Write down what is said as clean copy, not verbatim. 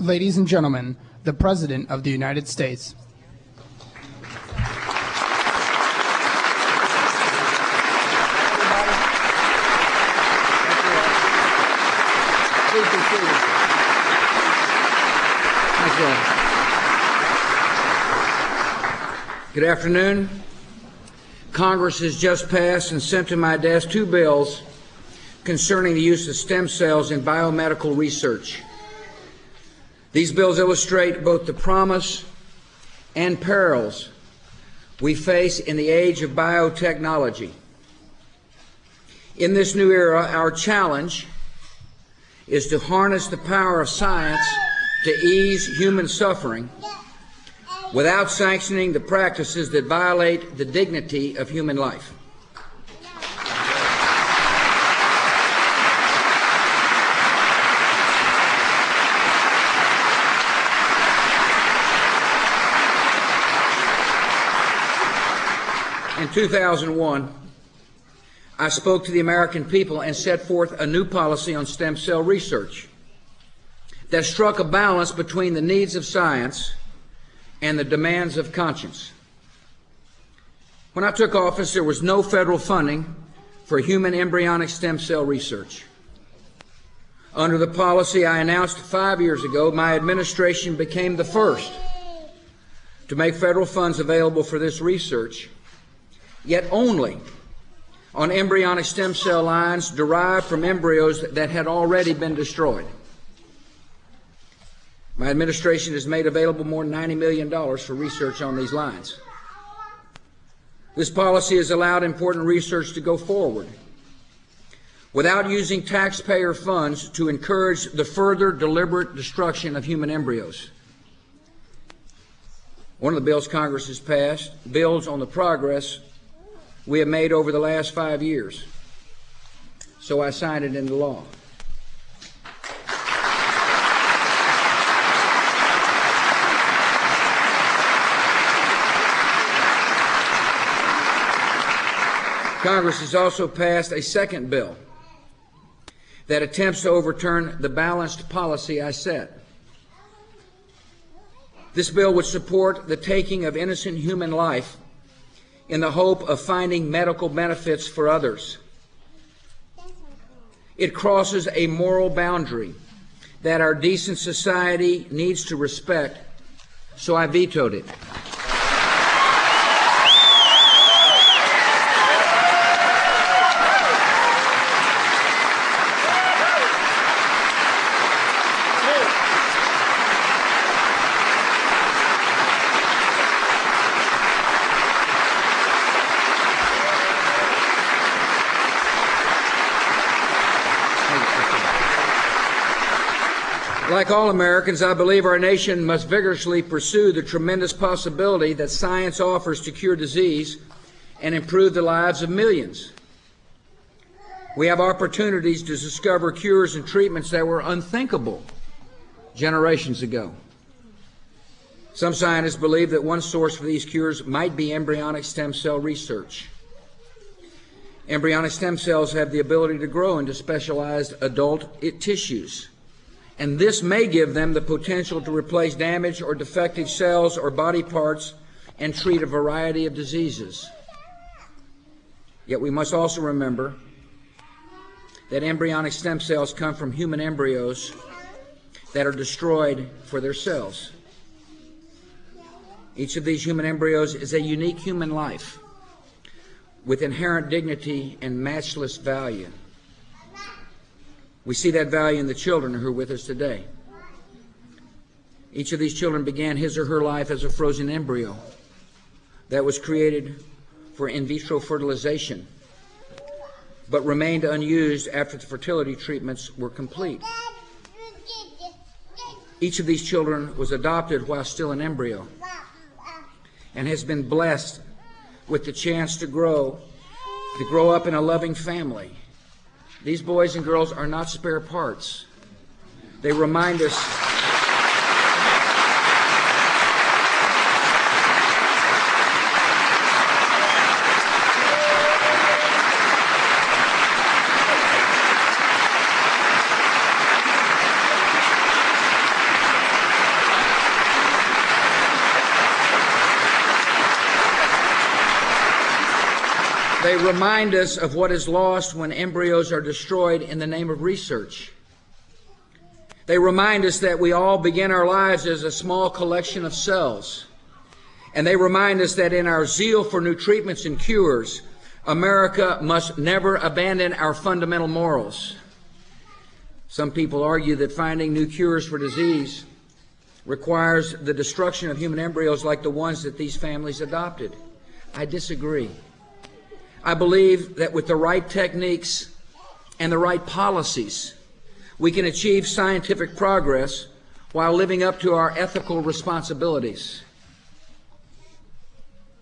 Ladies and gentlemen, the President of the United States. Good afternoon. Congress has just passed and sent to my desk two bills concerning the use of stem cells in biomedical research. These bills illustrate both the promise and perils we face in the age of biotechnology. In this new era, our challenge is to harness the power of science to ease human suffering without sanctioning the practices that violate the dignity of human life. In 2001, I spoke to the American people and set forth a new policy on stem cell research that struck a balance between the needs of science and the demands of conscience. When I took office, there was no federal funding for human embryonic stem cell research. Under the policy I announced 5 years ago, my administration became the first to make federal funds available for this research, yet only on embryonic stem cell lines derived from embryos that had already been destroyed. My administration has made available more than $90 million for research on these lines. This policy has allowed important research to go forward without using taxpayer funds to encourage the further deliberate destruction of human embryos. One of the bills Congress has passed builds on the progress we have made over the last 5 years, so I signed it into law. Congress has also passed a second bill that attempts to overturn the balanced policy I set. This bill would support the taking of innocent human life in the hope of finding medical benefits for others. It crosses a moral boundary that our decent society needs to respect, so I vetoed it. Like all Americans, I believe our nation must vigorously pursue the tremendous possibility that science offers to cure disease and improve the lives of millions. We have opportunities to discover cures and treatments that were unthinkable generations ago. Some scientists believe that one source for these cures might be embryonic stem cell research. Embryonic stem cells have the ability to grow into specialized adult tissues, and this may give them the potential to replace damaged or defective cells or body parts and treat a variety of diseases. Yet we must also remember that embryonic stem cells come from human embryos that are destroyed for their cells. Each of these human embryos is a unique human life with inherent dignity and matchless value. We see that value in the children who are with us today. Each of these children began his or her life as a frozen embryo that was created for in vitro fertilization, but remained unused after the fertility treatments were complete. Each of these children was adopted while still an embryo and has been blessed with the chance to grow up in a loving family. These boys and girls are not spare parts. They remind us They remind us of what is lost when embryos are destroyed in the name of research. They remind us that we all begin our lives as a small collection of cells. And they remind us that in our zeal for new treatments and cures, America must never abandon our fundamental morals. Some people argue that finding new cures for disease requires the destruction of human embryos like the ones that these families adopted. I disagree. I believe that with the right techniques and the right policies, we can achieve scientific progress while living up to our ethical responsibilities.